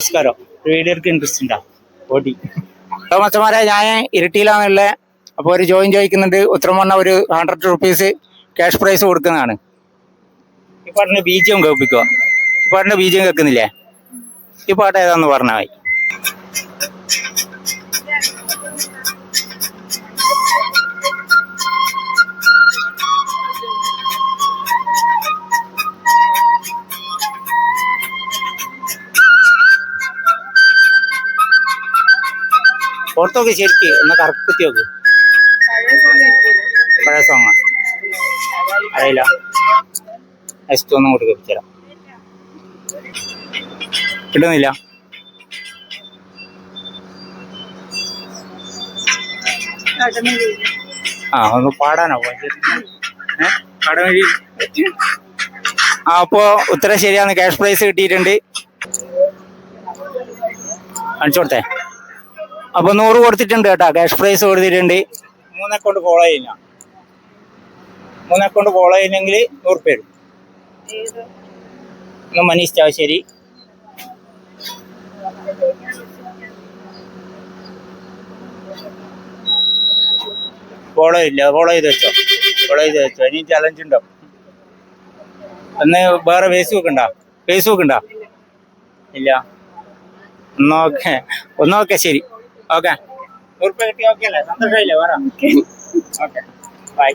നമസ്കാരം. വീഡിയോക്ക് ഇൻട്രസ്റ്റ് ഉണ്ടാ ഓടി മച്ചമാരെ ഞാൻ ഇരിട്ടിയിലാണുള്ളത്. അപ്പോൾ ഒരു ജോയിൻ ചോദിക്കുന്നുണ്ട്. ഉത്തരം പറഞ്ഞ ഒരു 100 റുപ്പീസ് ക്യാഷ് പ്രൈസ് കൊടുക്കുന്നതാണ്. ഈ പാട്ടിന്റെ ബീജം കേൾപ്പിക്കുക. ഈ പാട്ടിന്റെ ബീജം കേൾക്കുന്നില്ലേ? ഈ പാട്ട് ഏതാന്ന് പറഞ്ഞാൽ മതി. ഓർത്തൊക്കെ ശരിക്ക് ഒന്ന് കറക്കുത്തി നോക്ക്. പഴയ സോങ്ങാ അറിയില്ല. നെക്സ്റ്റ് ഒന്നും കൂടി കേൾപ്പിച്ചരാം. കിട്ടുന്നില്ല. ഒന്ന് പാടാനോ? പാടാൻ വഴി. അപ്പോ ഉത്തരം ശരിയാണ്. ക്യാഷ് പ്രൈസ് കിട്ടിയിട്ടുണ്ട്. കാണിച്ചു കൊടുത്തേ. അപ്പൊ 100 കൊടുത്തിട്ടുണ്ട് കേട്ടോ. ക്യാഷ് പ്രൈസ് കൊടുത്തിട്ടുണ്ട്. 3 അക്കൗണ്ട് ഫോളോ ചെയ്യുന്ന 3 അക്കൗണ്ട് ഫോളോ ചെയ്യുന്നെങ്കിൽ 100 രൂപ വരും. മനീഷ് ചാവശ്ശേരി. ഫോളോ ഇല്ല. ഫോളോ ചെയ്ത് വെച്ചോ. ഇനി ചലഞ്ച് ഉണ്ടോ? ഒന്ന് വേറെ ഫേസ്ബുക്ക് ഉണ്ടോ? ഇല്ല. ഒന്നോക്കെ ശരി. ഓക്കെ. 100 രൂപ കിട്ടി. ഓക്കെ അല്ലേ? സന്തോഷമായില്ലേ? വേറെ ഓക്കെ ബൈ.